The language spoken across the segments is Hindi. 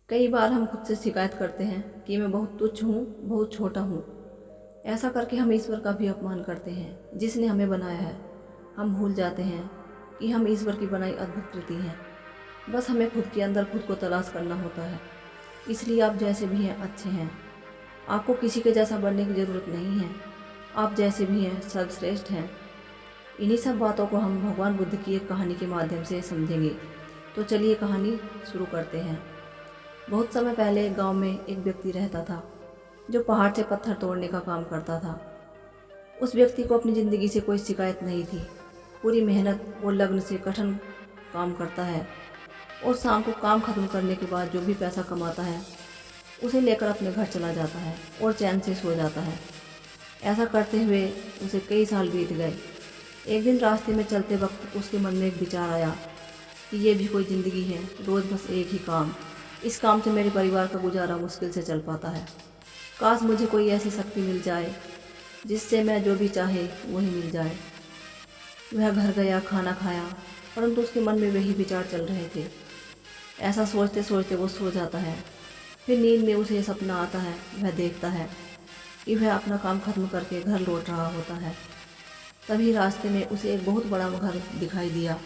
कई बार हम खुद से शिकायत करते हैं कि मैं बहुत तुच्छ हूँ, बहुत छोटा हूँ। ऐसा करके हम ईश्वर का भी अपमान करते हैं जिसने हमें बनाया है। हम भूल जाते हैं कि हम ईश्वर की बनाई अद्भुत कृति हैं। बस हमें खुद के अंदर खुद को तलाश करना होता है। इसलिए आप जैसे भी हैं अच्छे हैं। आपको किसी के जैसा बनने की ज़रूरत नहीं है। आप जैसे भी हैं सर्वश्रेष्ठ हैं। इन्हीं सब बातों को हम भगवान बुद्ध की एक कहानी के माध्यम से समझेंगे। तो चलिए कहानी शुरू करते हैं। बहुत समय पहले गांव में एक व्यक्ति रहता था जो पहाड़ से पत्थर तोड़ने का काम करता था। उस व्यक्ति को अपनी ज़िंदगी से कोई शिकायत नहीं थी। पूरी मेहनत और लगन से कठिन काम करता है और शाम को काम खत्म करने के बाद जो भी पैसा कमाता है उसे लेकर अपने घर चला जाता है और चैन से सो जाता है। ऐसा करते हुए उसे कई साल बीत गए। एक दिन रास्ते में चलते वक्त उसके मन में एक विचार आया कि ये भी कोई ज़िंदगी है, रोज़ बस एक ही काम। इस काम से मेरे परिवार का गुजारा मुश्किल से चल पाता है। काश मुझे कोई ऐसी शक्ति मिल जाए जिससे मैं जो भी चाहे वही मिल जाए। वह घर गया, खाना खाया, परंतु उसके मन में वही विचार चल रहे थे। ऐसा सोचते सोचते वो सो जाता है। फिर नींद में उसे सपना आता है। वह देखता है कि वह अपना काम खत्म करके घर लौट रहा होता है। तभी रास्ते में उसे एक बहुत बड़ा घर दिखाई दिया।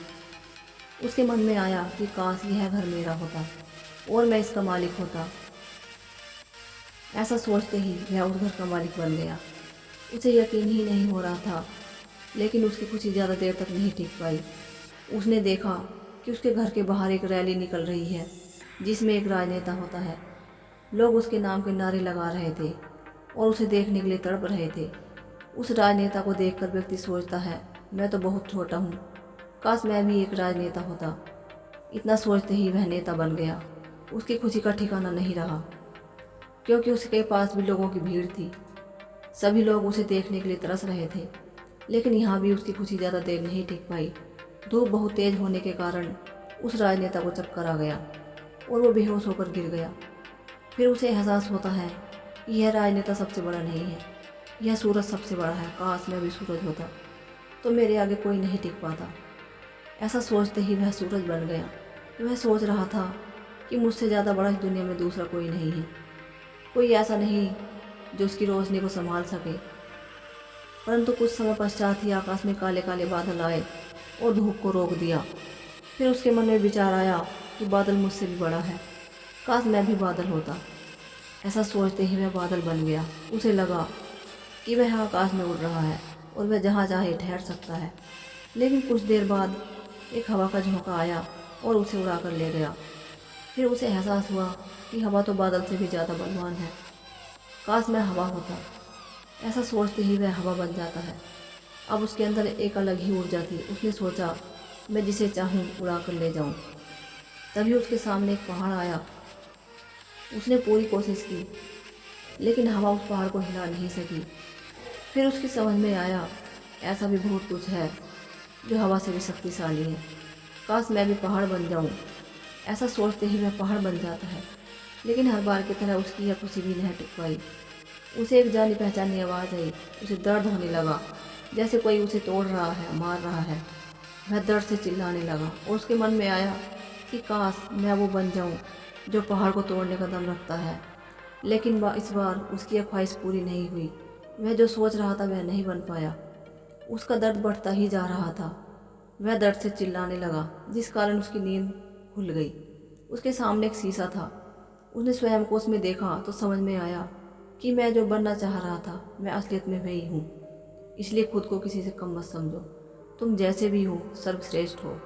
उसके मन में आया कि काश यह घर मेरा होता और मैं इसका मालिक होता। ऐसा सोचते ही वह उस घर का मालिक बन गया। उसे यकीन ही नहीं हो रहा था, लेकिन उसकी खुशी ज़्यादा देर तक नहीं टिक पाई। उसने देखा कि उसके घर के बाहर एक रैली निकल रही है जिसमें एक राजनेता होता है। लोग उसके नाम के नारे लगा रहे थे और उसे देखने के लिए तड़प रहे थे। उस राजनेता को देखकर व्यक्ति सोचता है, मैं तो बहुत छोटा हूँ, काश मैं भी एक राजनेता होता। इतना सोचते ही वह नेता बन गया। उसकी खुशी का ठिकाना नहीं रहा, क्योंकि उसके पास भी लोगों की भीड़ थी। सभी लोग उसे देखने के लिए तरस रहे थे। लेकिन यहाँ भी उसकी खुशी ज़्यादा देर नहीं टिक पाई। धूप बहुत तेज होने के कारण उस राजनेता को चक्कर आ गया और वो बेहोश होकर गिर गया। फिर उसे एहसास होता है कि यह राजनेता सबसे बड़ा नहीं है, यह सूरज सबसे बड़ा है। काश मैं भी सूरज होता तो मेरे आगे कोई नहीं टिक पाता। ऐसा सोचते ही वह सूरज बन गया। वह सोच रहा था कि मुझसे ज़्यादा बड़ा इस दुनिया में दूसरा कोई नहीं है। कोई ऐसा नहीं जो उसकी रोशनी को संभाल सके। परंतु कुछ समय पश्चात ही आकाश में काले काले बादल आए और धूप को रोक दिया। फिर उसके मन में विचार आया कि बादल मुझसे भी बड़ा है, काश मैं भी बादल होता। ऐसा सोचते ही वह बादल बन गया। उसे लगा कि वह आकाश में उड़ रहा है और वह जहाँ चाहे ठहर सकता है। लेकिन कुछ देर बाद एक हवा का झोंका आया और उसे उड़ा कर ले गया। फिर उसे एहसास हुआ कि हवा तो बादल से भी ज़्यादा बलवान है, काश मैं हवा होता। ऐसा सोचते ही वह हवा बन जाता है। अब उसके अंदर एक अलग ही ऊर्जा थी। उसने सोचा, मैं जिसे चाहूँ उड़ा कर ले जाऊँ। तभी उसके सामने एक पहाड़ आया। उसने पूरी कोशिश की, लेकिन हवा उस पहाड़ को हिला नहीं सकी। फिर उसकी समझ में आया, ऐसा भी बहुत कुछ है जो हवा से भी शक्तिशाली है, काश मैं भी पहाड़ बन जाऊँ। ऐसा सोचते ही वह पहाड़ बन जाता है। लेकिन हर बार की तरह उसकी यह खुशी भी नहीं टिक पाई। उसे एक जानी पहचानी आवाज़ आई। उसे दर्द होने लगा, जैसे कोई उसे तोड़ रहा है, मार रहा है। वह दर्द से चिल्लाने लगा और उसके मन में आया कि काश मैं वो बन जाऊं जो पहाड़ को तोड़ने का दम रखता है। लेकिन इस बार उसकी यह ख्वाहिश पूरी नहीं हुई। वह जो सोच रहा था वह नहीं बन पाया। उसका दर्द बढ़ता ही जा रहा था। वह दर्द से चिल्लाने लगा, जिस कारण उसकी नींद खुल गई। उसके सामने एक शीशा था। उसने स्वयं को उसमें देखा तो समझ में आया कि मैं जो बनना चाह रहा था मैं असलियत में वही हूँ। इसलिए खुद को किसी से कम मत समझो। तुम जैसे भी हो सर्वश्रेष्ठ हो।